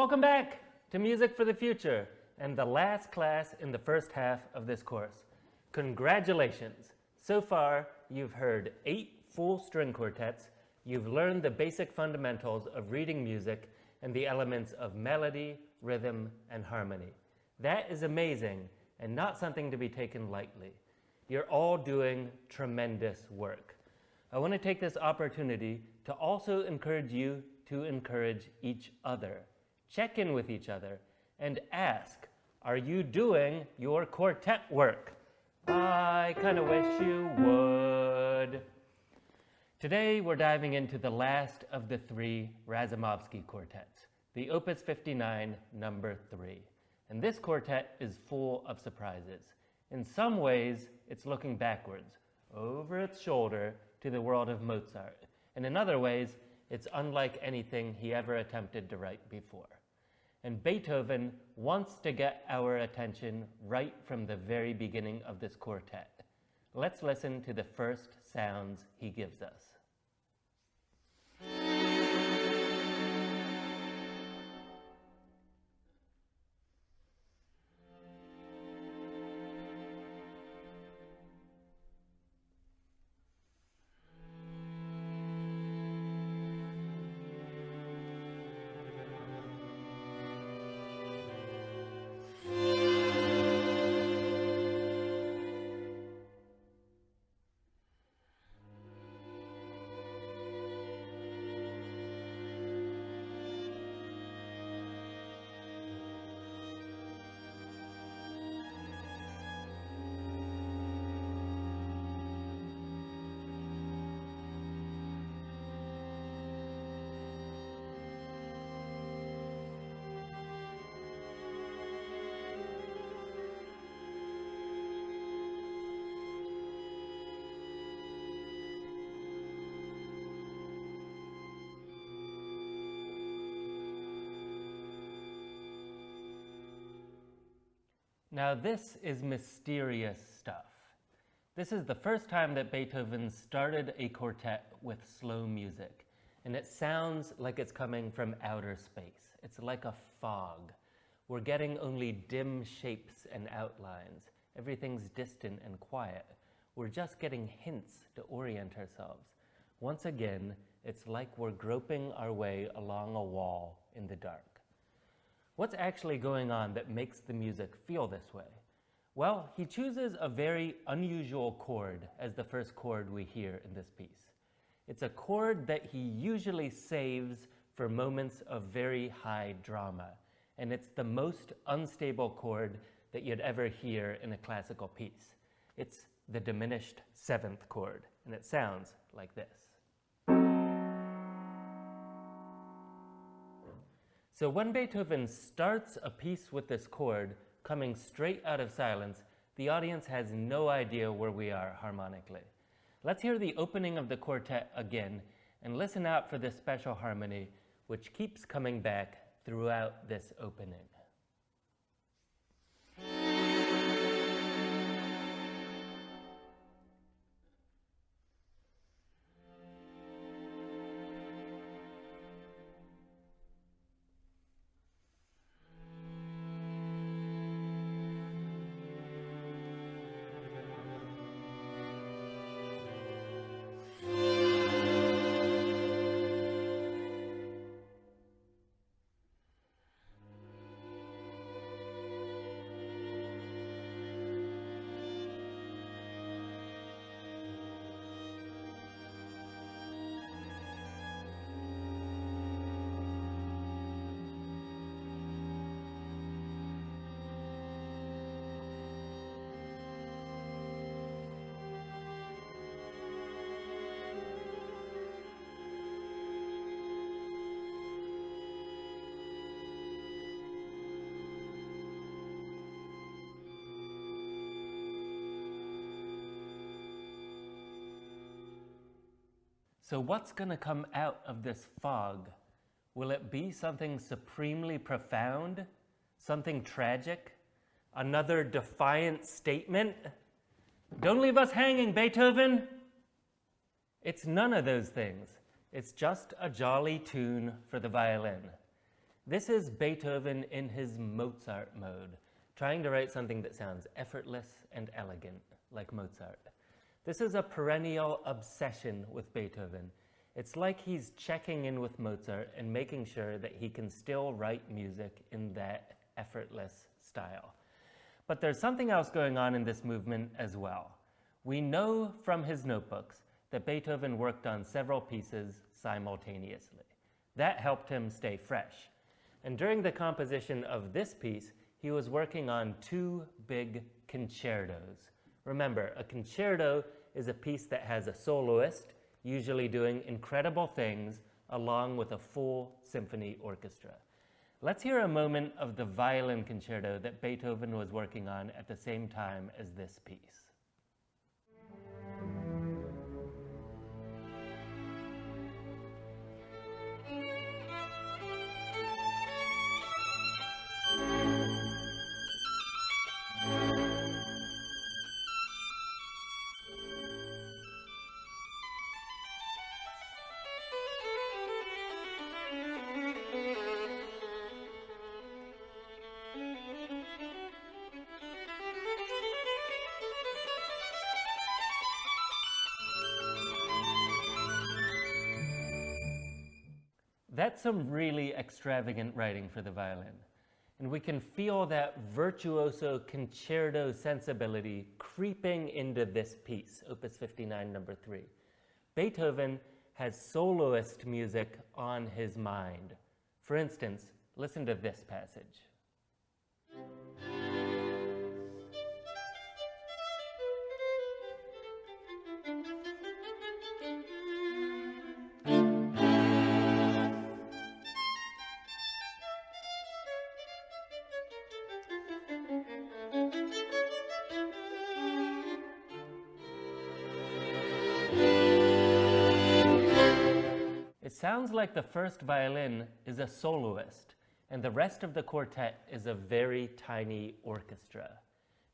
Welcome back to Music for the Future and the last class in the first half of this course. Congratulations! So far, you've heard 8 full string quartets, you've learned the basic fundamentals of reading music and the elements of melody, rhythm, and harmony. That is amazing and not something to be taken lightly. You're all doing tremendous work. I want to take this opportunity to also encourage you to encourage each other. Check in with each other and ask, are you doing your quartet work? I kind of wish you would. Today we're diving into the last of the 3 Razumovsky quartets, the Opus 59, number 3. And this quartet is full of surprises. In some ways, it's looking backwards, over its shoulder to the world of Mozart. And in other ways, it's unlike anything he ever attempted to write before. And Beethoven wants to get our attention right from the very beginning of this quartet. Let's listen to the first sounds he gives us. Now this is mysterious stuff. This is the first time that Beethoven started a quartet with slow music, and it sounds like it's coming from outer space. It's like a fog. We're getting only dim shapes and outlines. Everything's distant and quiet. We're just getting hints to orient ourselves. Once again, it's like we're groping our way along a wall in the dark. What's actually going on that makes the music feel this way? Well, he chooses a very unusual chord as the first chord we hear in this piece. It's a chord that he usually saves for moments of very high drama, and it's the most unstable chord that you'd ever hear in a classical piece. It's the diminished 7th chord, and it sounds like this. So when Beethoven starts a piece with this chord coming straight out of silence, the audience has no idea where we are harmonically. Let's hear the opening of the quartet again and listen out for this special harmony which keeps coming back throughout this opening. So what's going to come out of this fog? Will it be something supremely profound? Something tragic? Another defiant statement? Don't leave us hanging, Beethoven! It's none of those things. It's just a jolly tune for the violin. This is Beethoven in his Mozart mode, trying to write something that sounds effortless and elegant, like Mozart. This is a perennial obsession with Beethoven. It's like he's checking in with Mozart and making sure that he can still write music in that effortless style. But there's something else going on in this movement as well. We know from his notebooks that Beethoven worked on several pieces simultaneously. That helped him stay fresh. And during the composition of this piece, he was working on two big concertos. Remember, a concerto is a piece that has a soloist, usually doing incredible things, along with a full symphony orchestra. Let's hear a moment of the violin concerto that Beethoven was working on at the same time as this piece. That's some really extravagant writing for the violin. And we can feel that virtuoso concerto sensibility creeping into this piece, Opus 59, number 3. Beethoven has soloist music on his mind. For instance, listen to this passage. It sounds like the first violin is a soloist, and the rest of the quartet is a very tiny orchestra.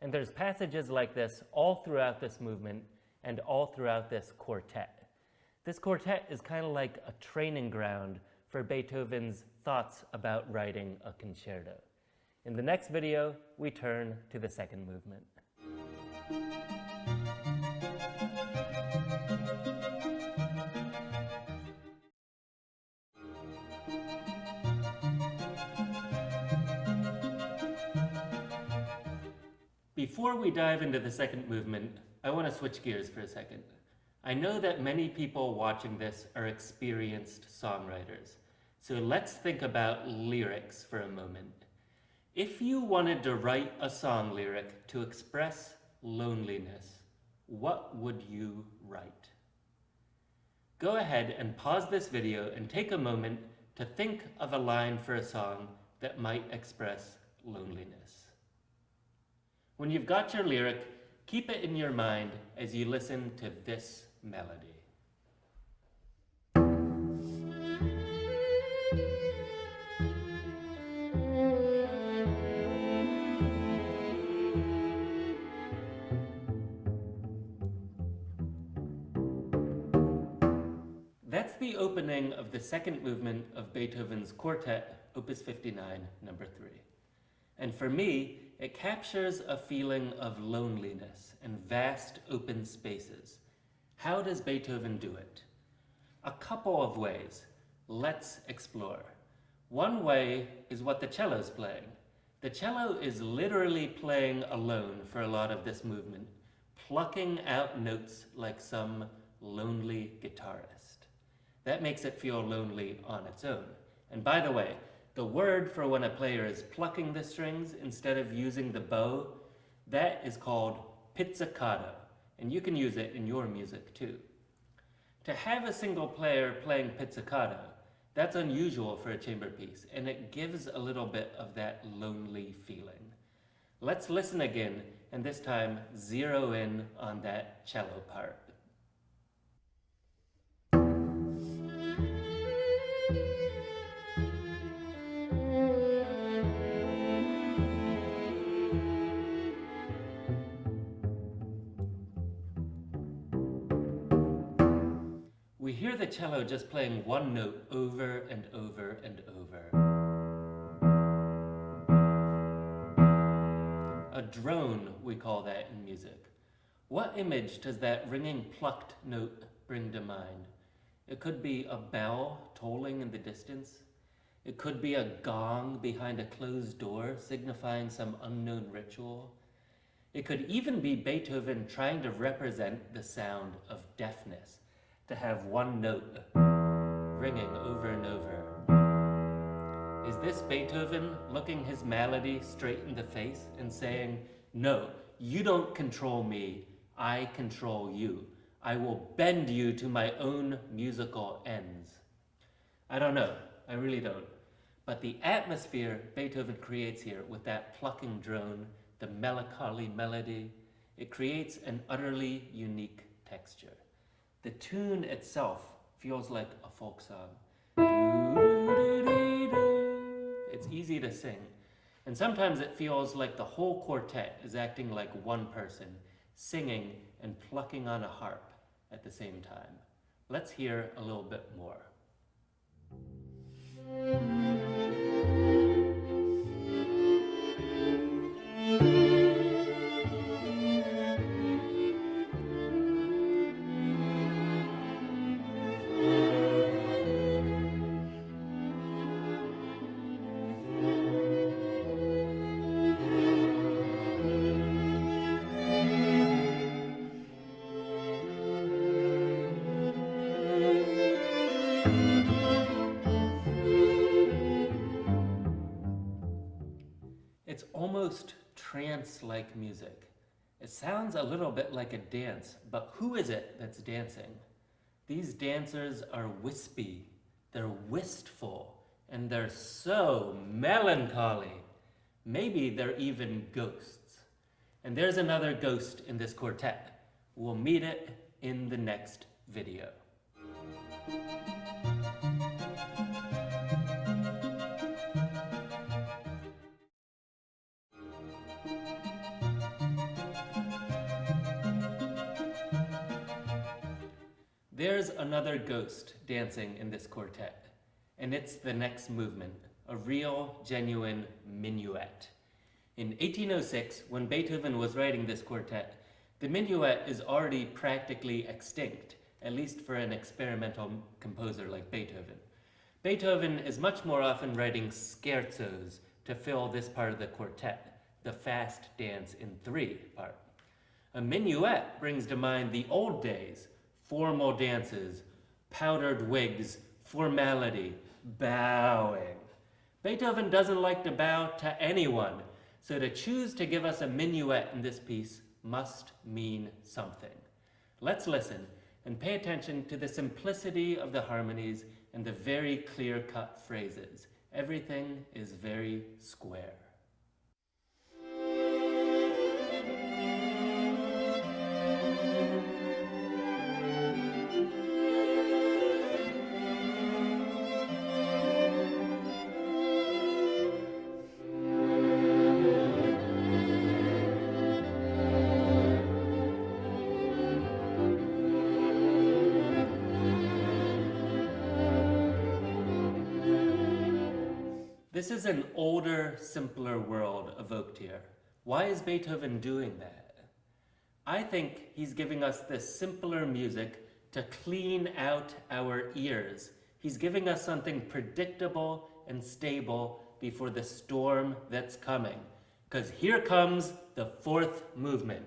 And there's passages like this all throughout this movement and all throughout this quartet. This quartet is kind of like a training ground for Beethoven's thoughts about writing a concerto. In the next video, we turn to the second movement. Before we dive into the second movement, I want to switch gears for a second. I know that many people watching this are experienced songwriters, so let's think about lyrics for a moment. If you wanted to write a song lyric to express loneliness, what would you write? Go ahead and pause this video and take a moment to think of a line for a song that might express loneliness. When you've got your lyric, keep it in your mind as you listen to this melody. That's the opening of the second movement of Beethoven's Quartet, Opus 59, number 3. And for me, it captures a feeling of loneliness and vast open spaces. How does Beethoven do it? A couple of ways. Let's explore. One way is what the cello's playing. The cello is literally playing alone for a lot of this movement, plucking out notes like some lonely guitarist. That makes it feel lonely on its own. And by the way, the word for when a player is plucking the strings instead of using the bow, that is called pizzicato, and you can use it in your music too. To have a single player playing pizzicato, that's unusual for a chamber piece, and it gives a little bit of that lonely feeling. Let's listen again, and this time zero in on that cello part. We hear the cello just playing one note over and over and over. drone, we call that in music. What image does that ringing plucked note bring to mind? It could be a bell tolling in the distance. It could be a gong behind a closed door signifying some unknown ritual. It could even be Beethoven trying to represent the sound of deafness, to have one note ringing over and over. Is this Beethoven looking his malady straight in the face and saying, "No, you don't control me, I control you. I will bend you to my own musical ends"? I don't know, I really don't. But the atmosphere Beethoven creates here with that plucking drone, the melancholy melody, it creates an utterly unique texture. The tune itself feels like a folk song. It's easy to sing, and sometimes it feels like the whole quartet is acting like one person, singing and plucking on a harp at the same time. Let's hear a little bit more. It's almost trance-like music. It sounds a little bit like a dance, but who is it that's dancing? These dancers are wispy, they're wistful, and they're so melancholy. Maybe they're even ghosts. And there's another ghost in this quartet. We'll meet it in the next video. There's another ghost dancing in this quartet, and it's the next movement, a real, genuine minuet. In 1806, when Beethoven was writing this quartet, the minuet is already practically extinct, at least for an experimental composer like Beethoven. Beethoven is much more often writing scherzos to fill this part of the quartet, the fast dance in 3 part. A minuet brings to mind the old days, formal dances, powdered wigs, formality, bowing. Beethoven doesn't like to bow to anyone, so to choose to give us a minuet in this piece must mean something. Let's listen and pay attention to the simplicity of the harmonies and the very clear-cut phrases. Everything is very square. This is an older, simpler world evoked here. Why is Beethoven doing that? I think he's giving us this simpler music to clean out our ears. He's giving us something predictable and stable before the storm that's coming. Because here comes the 4th movement.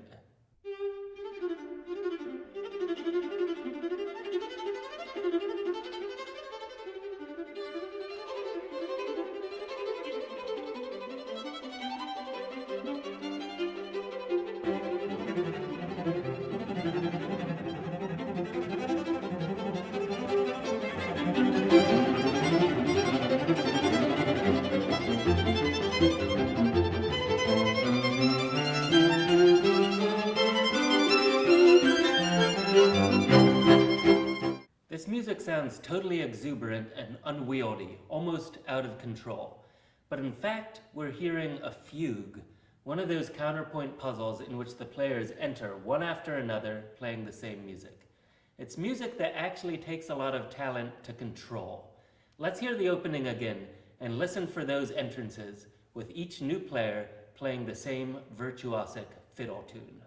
This music sounds totally exuberant and unwieldy, almost out of control. But in fact, we're hearing a fugue, one of those counterpoint puzzles in which the players enter one after another playing the same music. It's music that actually takes a lot of talent to control. Let's hear the opening again and listen for those entrances, with each new player playing the same virtuosic fiddle tune.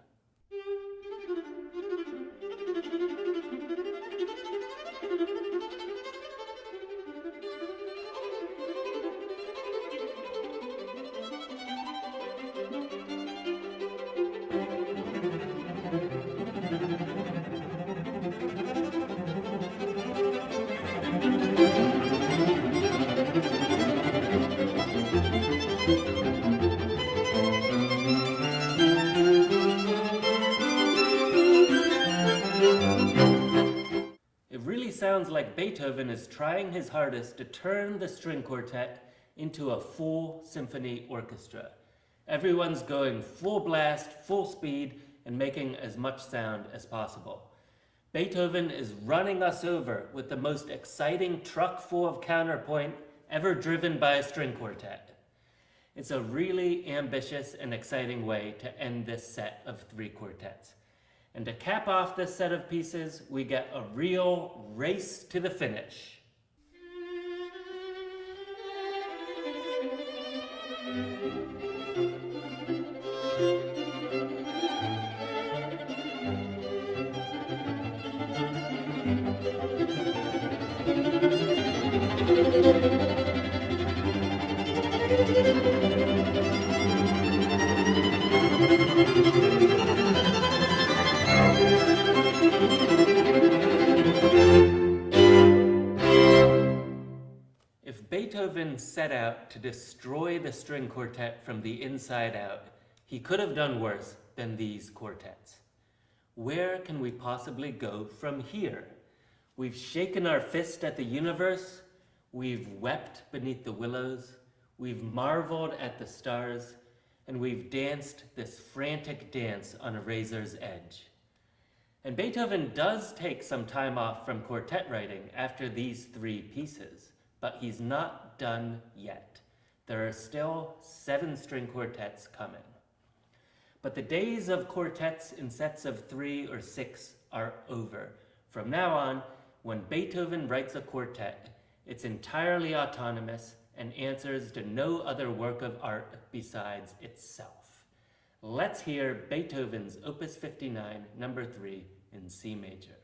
It really sounds like Beethoven is trying his hardest to turn the string quartet into a full symphony orchestra. Everyone's going full blast, full speed, and making as much sound as possible. Beethoven is running us over with the most exciting truck full of counterpoint ever driven by a string quartet. It's a really ambitious and exciting way to end this set of 3 quartets. And to cap off this set of pieces, we get a real race to the finish. If Beethoven set out to destroy the string quartet from the inside out, he could have done worse than these quartets. Where can we possibly go from here? We've shaken our fist at the universe, we've wept beneath the willows, we've marveled at the stars, and we've danced this frantic dance on a razor's edge. And Beethoven does take some time off from quartet writing after these 3 pieces, but he's not done yet. There are still 7 string quartets coming. But the days of quartets in sets of 3 or 6 are over. From now on, when Beethoven writes a quartet, it's entirely autonomous and answers to no other work of art besides itself. Let's hear Beethoven's Opus 59, number 3 in C major.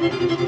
Thank you.